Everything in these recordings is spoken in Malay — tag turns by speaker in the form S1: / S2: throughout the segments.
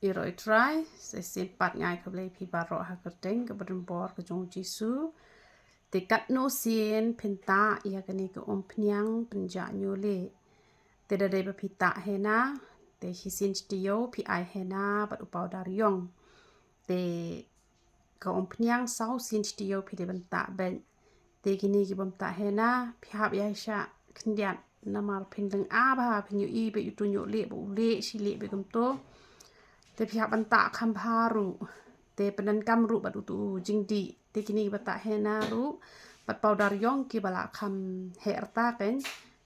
S1: Iroi try sempat ngai ke boleh pi barok ha kerteng ke berdempor ke jong Jisu tekat no sien penta ia kani ke pnyang penja nyole te da dei pita hena te hisin stio pi ai hena bat upau daryong te ke pnyang sau sin stio pi de benta ben te kini ki benta hena pi hap ya sha kendian namar pindeng aba pinyu I be yutu nyole bu le si le be gemto te pihak benta kamparu te penen kamru batu tu jingdi te kini bata hena ru bat powder yong ki bala kam herta ken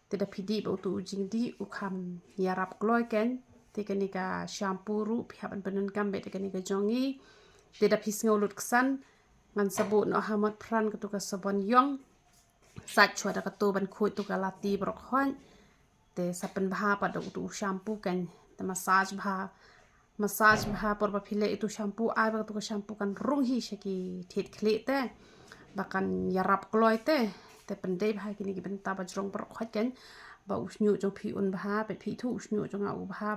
S1: te da pidi batu jingdi u kam yarap gloy ken te kini ka shampoo ru pihak penen kam be te kini ka jongi te da pis ngolut ksan ngan sabut no hamat pran ketu ka sabon yong sat chwa da ketu ban khoi tu ka lati brok hon te sapen bha pa da tu shampoo ken te massage bha por ba phile itu shampoo ai ba tu shampoo kan rung hi shaki thit khle te bakan yarap kloy te pendai bha kini ki benta ba jrong por khat ken ba usnyu jong phi un bha pe phi thu usnyu jong a u bha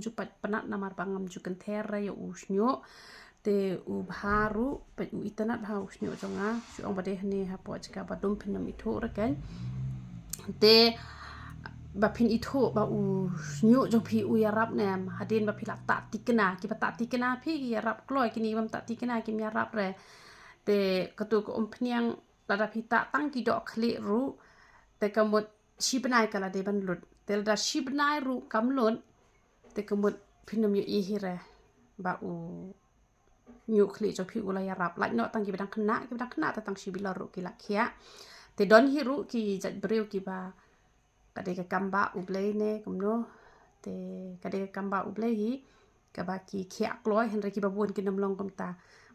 S1: ju pat panat namar bangam ju kan ther ra yo usnyu te u bha ru pe u itanat bha usnyu jong a ju ong ba de ne ha po chika ba dum phinam ithu ra ken te ba phin itho ba u nyu jong phi u yarap nem hadin ba phila ta tikna ki ba ta tikna phi ki yarap kloi kini bam ta tikna ki yarap re te katu ko pnyang la da phita tang ki do khli ru te kamut shibnai kala de ban lut te da shibnai ru kamlun te kamut phinam yu I hi re ba u nyu khli jong phi u la yarap la no tang ki badang khna ta tang shibila ru ki la khia te don hi ru ki jat breu ki ba kadeka kamba ublei ne kumno te kadeka kamba ublei hi kabaki khia kloi henre ki babun ki namlong kumta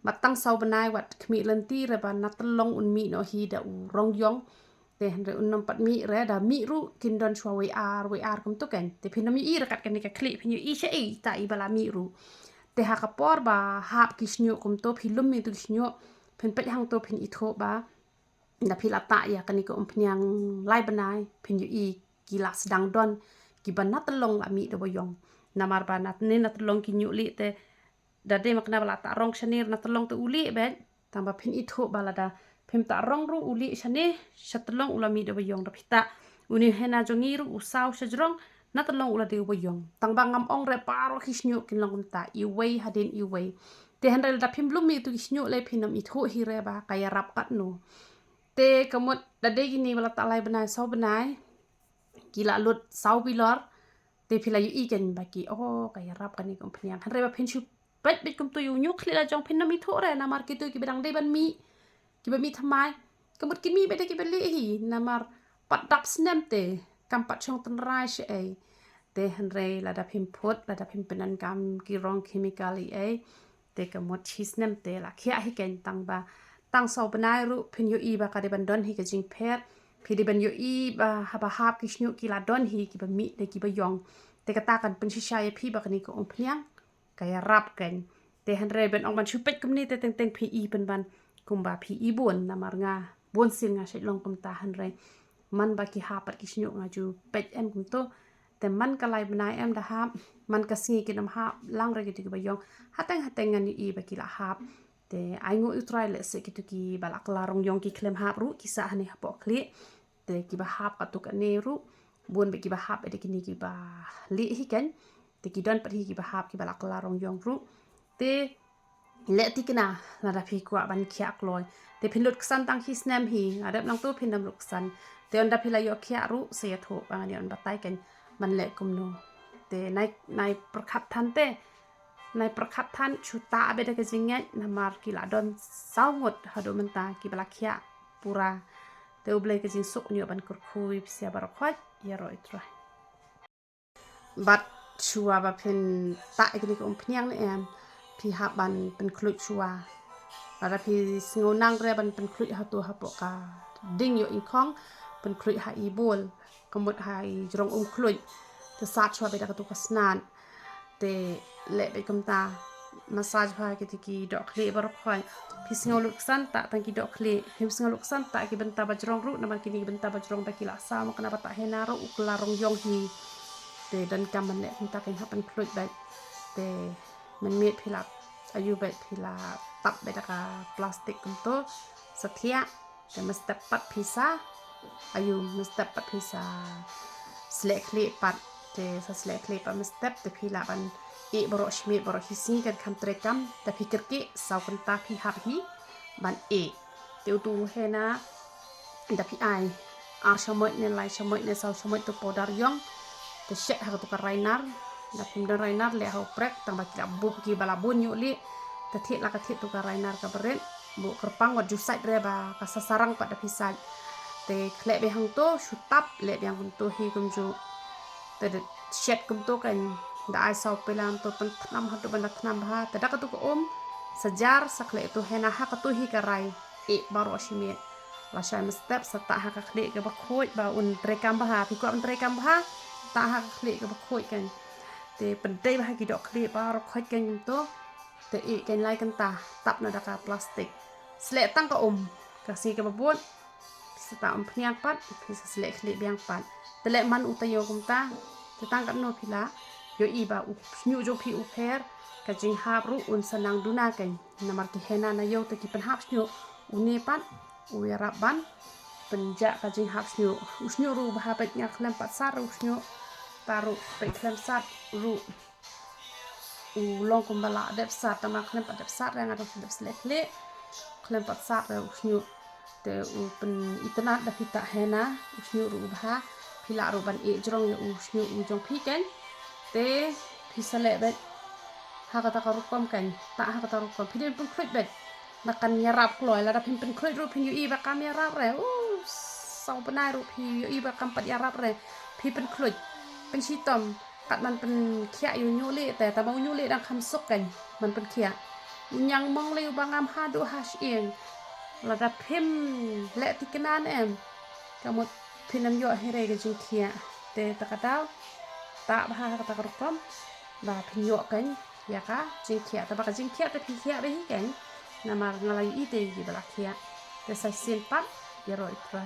S1: matang sau banai wat khmi lenti re ba natlong unmi no hi da u rong yong te henre unnam pat mi re da mi ru kin don chwa we ar kum to ken te phinam I rakat ken ka khli phin I she I ta I bala mi ru te ha kapor ba hap ki snyo kum to philum mi tu snyo phin pet hang to phin I tho ba da philata ya kani ko pnyang lai banai phin yu I kila sedang don ki banat telong la mi do boyong namar banat ne na telong ki nyuli te da de makna bala ta rong shanir na telong te uli ben tamba phin itho bala da phim ta rong ru uli shane shatlong ula mi do boyong da phita uni hena jongiru usau shajrong na telong ula de boyong tangba ngam ong re paro kisnyu kin long ta I wei hadin I wei te handel da phim blum mi tu kisnyu le phinam itho hi re ba kaya rap kat no te kamut da de gini bala ta lai banai sau banai kila lut sau bilor te phila yu I ken baki kaya rap kan ni kom pnyang han re ba phin chu pet bit kum tu yu nyuk khila jong phin mi tho re namar ki tu ki bedang de ban mi ki ba mi thamai kamut ki mi be de ki be le hi namar pat dap snem te kam pat chong tan rai she ai te han re la da phim phot la da phim penan kam ki rong chemical ai te kamut chis nem te la khia hi ken tang ba tang sau banai ru phin yu I ba ka de ban don hi ka jing pher phi de ban yu I ba hap ki snyu ki la don hi ki ba mi de ki ba yong te kata kan pen shisha ye phi ba kani ko pnyang kaya rap ken te han re ben ong ban chupet kum ni te teng teng phi I pen ban kum ba phi I bon namar nga bon sin nga shai long kum ta han re man ba ki hapat ki snyu nga ju pet em kum to te man ka lai banai em da hap man ka singi ki nam hap lang re ki ba yong hateng ngan I ba ki la hap te ai ngo utrai le se ki tu ki balak larong yong ki klem hap ru ki sa hani hapo kli te ki ba hap katuk ane ru bon be ki ba hap ede kini ki ba li hi ken te ki don pat hi ki ba hap ki balak larong yong ru te le ti kina la da phi kwa ban khia kloi te phinlut ksan tang hi snem hi adap nang to phinam luk san te on da phila yo khia ru se tho ba ni on batai ken man le kum no te nai prakhat than te nai prakhat than chuta be da ke jinget namar ki la don saungot hado menta ki bala khia pura te ublei ke jing sok nyo ban kurkhui sia barakhwat ya roi tra bat chua ba phin ta ikni ko pnyang ne em phi ha ban pen khlut chua ara phi singo nang re ban pen khlut ha to ha po ka ding yo in khong pen khlut ha I bol kamut ha I jrong khlut te sa chua be da ka to ka snan te le be kam ta massage bha ki ki dok khli bar khoi phi singo luk san ta tang ki dok khli him singo luk san ta ki benta bajrong ru namar ki ni benta bajrong ba ki la sa ma kana ba ta hena ro ukla rong yong hi te dan kam man le ta ken hapan khlut ba te มันเม็ดพิลาอายุแบบพิลาตับเบตากาพลาสติกกุมโตสเทียแต่มันสเต็ปปัดพิซาอายุมันสเต็ปปัดพิซาสเลกเลปัดแต่สเลกเลปัดมันสเต็ปแต่พิลาบันบรอชเมบรอฮิซิกันคำเตรกัมแต่พิกร์กิสาวกันตาพิฮับฮีบันเเตียวตูเฮนะแต่พี่ไออาร์ชมอยเนลายชมอยเนสาวชมอยตุปอดาริยองแต่เช็ดหากตุการไรนาร์แต่พิมพ์ไรนาร์เลี้ยเขาเปรกตั้งบักบุบกีบาลาบุญยุลิแต่เทียลักเทียตุการไรนาร์กับเรนบุกระปังวัดจุสัยเรบากัสสารังปัดพิสัยแต่เคลเบหังโตชุดตับเลี้ยหังโตฮีกุมจูแต่เช็ดกุมโตกันได้สาวเปลามตัวเป็นน้ำหัดตัวเป็นน้ำบาแต่ดักตุกอมsejar sakle itu hena hak tu hi karai baru asimit la shay mestep sata hak khle ke bakhoi ba un trekam bah pi ko un trekam bah ta hak khle ke bakhoi kan te pentai bah ki dok khle ba ro khoi kan to te kan lai kan ta tap na daka plastik sle tang ka kasi ke babut sata pniak pat pi sle khle biang pat te le man utayo kum ta te tang kan no phila yo i ba u nyu jo pi u pher kajing hap ru un sanang duna kan namar ki hena na yo te ki pen hap snyo uni pat u yaraban penja kajing hap snyo usnyo ru bah pet nya klem pat sar ru snyo taru pe klem sat ru u long kumbala dep sat tamar klem pat dep sat yang ada dep slek le klem pat sat ru snyo te u pen itna da kita hena usnyo ru bah pila ru ban jrong yo usnyo u jong pi kan te pisale bet hak tarukom kan tak hak tarukom pidin pun klik bet nakan nyarap kloy la da pin klik ru pin yu i bakam nyarap re sau penai ru pi yu i bakam pat yarap re pi pin klik pin chitom kat man pin khia yu nyuleแต่ตะบงnyule dang kham sok kan man pin khia nyang mong le bangam hadu hash ing la da pim le tikenan em kamut pinam yo here ge jing khia te takadau ta bah hak tarukom ba pin yo kan ya ka jingkia tapi kalau jingkia tapi kia behi kan nama ngalayu ide di belakang ya, terus saya simpan ya roh itu.